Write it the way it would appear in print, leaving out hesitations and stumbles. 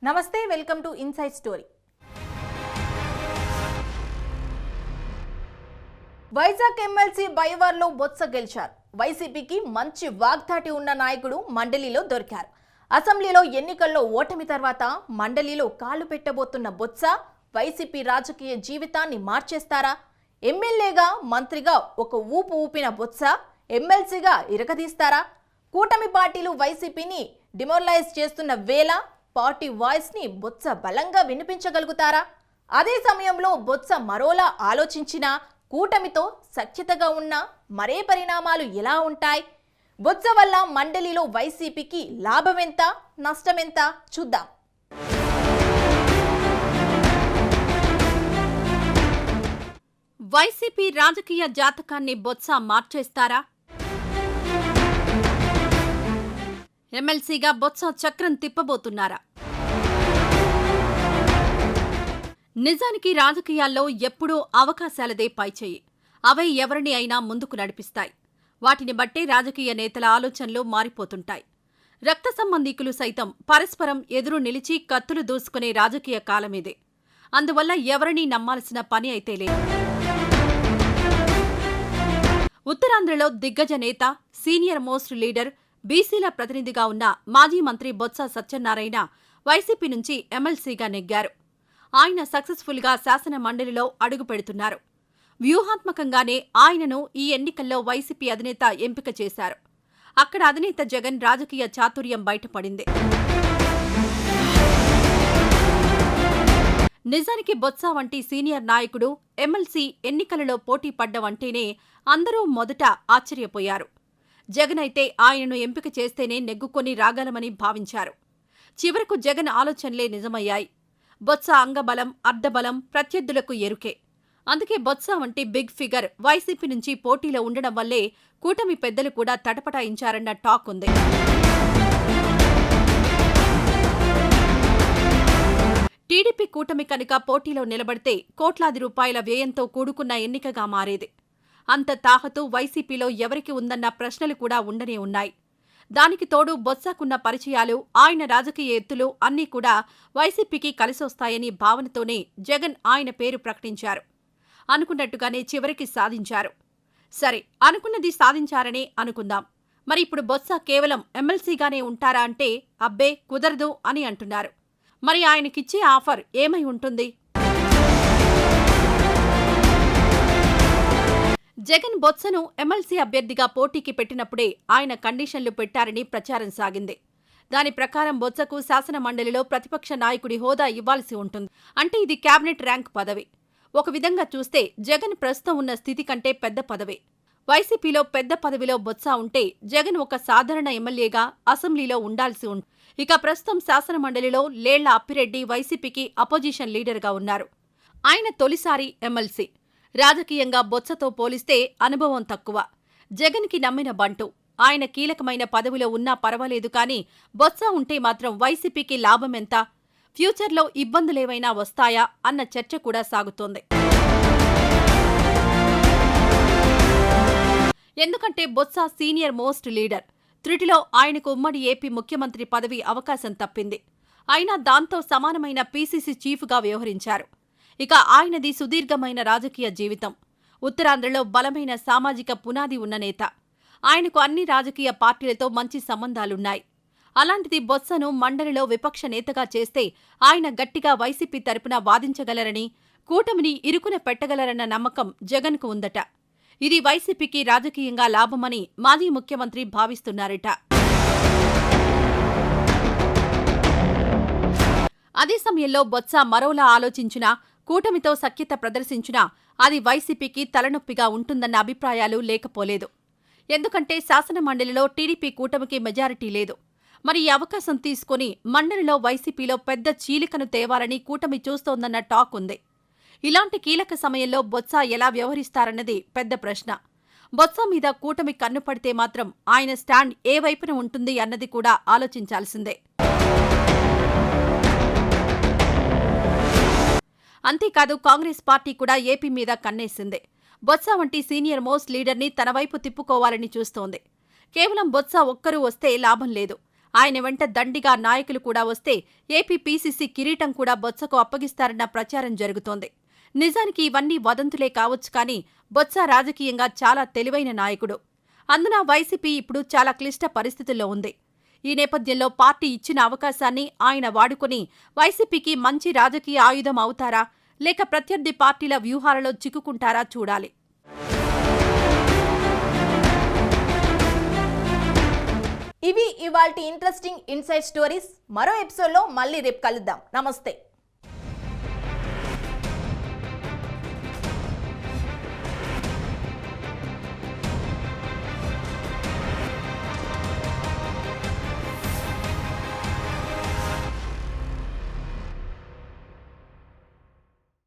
నమస్తే, welcome to inside story. Vizag MLC బైవార్లో బొత్స గెలిచారు. వైసీపీకి మంచి వాగ్దాటి ఉన్న నాయకుడు మండలిలో దొరికారు. అసెంబ్లీలో ఎన్నికల్లో ఓటమి తర్వాత మండలిలో కాలు పెట్టబోతున్న బొత్స వైసీపీ రాజకీయ జీవితాన్ని మార్చేస్తారా? ఎమ్మెల్యేగా మంత్రిగా ఒక ఊపు ఊపిన బొత్స ఎమ్మెల్సీగా ఇరగదీస్తారా? కూటమి పార్టీలు వైసీపీని డిమోరలైజ్ చేస్తున్న వేళ పార్టీ వాయిస్ ని బొత్స బలంగా వినిపించగలుగుతారా? అదే సమయంలో బొత్స మరోలా ఆలోచించిన కూటమితో సఖ్యతగా ఉన్న మరే పరిణామాలు ఎలా ఉంటాయి? బొత్స వల్ల మండలిలో వైసీపీకి లాభమెంత, నష్టమెంత చూద్దాం. వైసీపీ రాజకీయ జాతకాన్ని బొత్స మార్చేస్తారా? ఎమ్మెల్సీగా బొత్స చక్రం తిప్పబోతున్నారా? నిజానికి రాజకీయాల్లో ఎప్పుడూ అవకాశాలదే పైచేయి. అవే ఎవరిని అయినా ముందుకు నడిపిస్తాయి. వాటిని బట్టే రాజకీయ నేతల ఆలోచనలు మారిపోతుంటాయి. రక్త సంబంధీకులు సైతం పరస్పరం ఎదురు నిలిచి కత్తులు దూసుకునే రాజకీయ కాలమిదే. అందువల్ల ఎవరినీ నమ్మాల్సిన పని అయితే లేదు. ఉత్తరాంధ్రలో దిగ్గజ నేత, సీనియర్ మోస్ట్ లీడర్, బీసీల ప్రతినిధిగా ఉన్న మాజీ మంత్రి బొత్స సత్యనారాయణ వైసీపీ నుంచి ఎమ్మెల్సీగా నెగ్గారు. ఆయన సక్సెస్ఫుల్ గా శాసన మండలిలో అడుగు పెడుతున్నారు. వ్యూహాత్మకంగానే ఆయనను ఈ ఎన్నికల్లో వైసీపీ అధినేత ఎంపిక చేశారు. అక్కడ అధినేత జగన్ రాజకీయ చాతుర్యం బయటపడింది. నిజానికి బొత్స వంటి సీనియర్ నాయకుడు ఎమ్మెల్సీ ఎన్నికలలో పోటీ పడ్డవంటేనే అందరూ మొదట ఆశ్చర్యపోయారు. జగన్ అయితే ఆయనను ఎంపిక చేస్తేనే నెగ్గుకొని రాగలమని భావించారు. చివరకు జగన్ ఆలోచనలే నిజమయ్యాయి. బొత్స అంగబలం, అర్ధబలం ప్రత్యర్థులకు ఎరుకే. అందుకే బొత్స వంటి బిగ్ ఫిగర్ వైసీపీ నుంచి పోటీలో ఉండడం వల్లే కూటమి పెద్దలు కూడా తటపటాయించారన్న టాక్ ఉంది. టీడీపీ కూటమి కనుక పోటీలో నిలబడితే కోట్లాది రూపాయల వ్యయంతో కూడుకున్న ఎన్నికగా మారేది. అంత తాహతు వైసీపీలో ఎవరికి ఉందన్న ప్రశ్నలు కూడా ఉండనే ఉన్నాయి. దానికి తోడు బొత్సకున్న పరిచయాలు, ఆయన రాజకీయ ఎత్తులు అన్నీ కూడా వైసీపీకి కలిసొస్తాయని భావనతోనే జగన్ ఆయన పేరు ప్రకటించారు. అనుకున్నట్టుగానే చివరికి సాధించారు. సరే, అనుకున్నది సాధించారనే అనుకుందాం. మరి ఇప్పుడు బొత్స కేవలం ఎమ్మెల్సీగానే ఉంటారా అంటే అబ్బే కుదరదు అని అంటున్నారు. మరి ఆయనకిచ్చే ఆఫర్ ఏమై ఉంటుంది? జగన్ బొత్సను ఎమ్మెల్సీ అభ్యర్థిగా పోటీకి పెట్టినప్పుడే ఆయన కండిషన్లు పెట్టారని ప్రచారం సాగింది. దాని ప్రకారం బొత్సకు శాసన మండలిలో ప్రతిపక్ష నాయకుడి హోదా ఇవ్వాల్సి ఉంటుంది. అంటే ఇది క్యాబినెట్ ర్యాంక్ పదవి. ఒక విధంగా చూస్తే జగన్ ప్రస్తుతం ఉన్న స్థితి కంటే పెద్ద పదవే. వైసీపీలో పెద్ద పదవిలో బొత్స ఉంటే జగన్ ఒక సాధారణ ఎమ్మెల్యేగా అసెంబ్లీలో ఉండాల్సి ఉంటుంది. ఇక ప్రస్తుతం శాసన మండలిలో లేళ్ల అప్పిరెడ్డి వైసీపీకి అపోజిషన్ లీడర్గా ఉన్నారు. ఆయన తొలిసారి ఎమ్మెల్సీ. రాజకీయంగా బొత్సతో పోలిస్తే అనుభవం తక్కువ. జగన్కి నమ్మిన బంటు. ఆయన కీలకమైన పదవిలో ఉన్నా పర్వాలేదు కానీ బొత్స ఉంటే మాత్రం వైసీపీకి లాభమెంత? ఫ్యూచర్లో ఇబ్బందులేవైనా వస్తాయా అన్న చర్చ కూడా సాగుతోంది. ఎందుకంటే బొత్స సీనియర్ మోస్ట్ లీడర్. త్రుటిలో ఆయనకు ఉమ్మడి ఏపీ ముఖ్యమంత్రి పదవి అవకాశం తప్పింది. అయినా దాంతో సమానమైన పీసీసీ చీఫ్గా వ్యవహరించారు. ఇక ఆయనది సుదీర్ఘమైన రాజకీయ జీవితం. ఉత్తరాంధ్రలో బలమైన సామాజిక పునాది ఉన్న నేత. ఆయనకు అన్ని రాజకీయ పార్టీలతో మంచి సంబంధాలున్నాయి. అలాంటిది బొత్సను మండలిలో విపక్ష నేతగా చేస్తే ఆయన గట్టిగా వైసీపీ తరపున వాదించగలరని, కూటమిని ఇరుకున పెట్టగలరన్న నమ్మకం జగన్కు ఉందట. ఇది వైసీపీకి రాజకీయంగా లాభమని మాజీ ముఖ్యమంత్రి భావిస్తున్నారట. అదే సమయంలో బొత్స మరోలా ఆలోచించినా, కూటమితో సఖ్యత ప్రదర్శించినా అది వైసీపీకి తలనొప్పిగా ఉంటుందన్న అభిప్రాయాలు లేకపోలేదు. ఎందుకంటే శాసన మండలిలో టీడీపీ కూటమికి మెజారిటీ లేదు. మరి ఈ అవకాశం తీసుకుని మండలిలో వైసీపీలో పెద్ద చీలికను తేవాలని కూటమి చూస్తోందన్న టాక్ ఉంది. ఇలాంటి కీలక సమయంలో బొత్స ఎలా వ్యవహరిస్తారన్నది పెద్ద ప్రశ్న. బొత్స మీద కూటమి కన్ను పడితే మాత్రం ఆయన స్టాండ్ ఏ వైపున ఉంటుంది అన్నది కూడా ఆలోచించాల్సిందే. అంతేకాదు కాంగ్రెస్ పార్టీ కూడా ఏపీ మీద కన్నేసింది. బొత్స వంటి సీనియర్ మోస్ట్ లీడర్ని తన వైపు తిప్పుకోవాలని చూస్తోంది. కేవలం బొత్స ఒక్కరూ వస్తే లాభం లేదు. ఆయన వెంట దండిగా నాయకులు కూడా వస్తే ఏపీ పీసీసీ కిరీటం కూడా బొత్సకు అప్పగిస్తారన్న ప్రచారం జరుగుతోంది. నిజానికి ఇవన్నీ వదంతులే కావచ్చు కానీ బొత్స రాజకీయంగా చాలా తెలివైన నాయకుడు. అందున వైసీపీ ఇప్పుడు చాలా క్లిష్ట పరిస్థితుల్లో ఉంది. ఈ నేపథ్యంలో పార్టీ ఇచ్చిన అవకాశాన్ని ఆయన వాడుకుని వైసీపీకి మంచి రాజకీయ ఆయుధం అవుతారా లేక ప్రత్యర్థి పార్టీల వ్యూహాలలో చిక్కుకుంటారా చూడాలి. ఇవి ఇవాల్టి ఇంట్రెస్టింగ్ ఇన్సైడ్ స్టోరీస్. మరో ఎపిసోడ్లో మళ్ళీ రేపు కలుద్దాం. నమస్తే.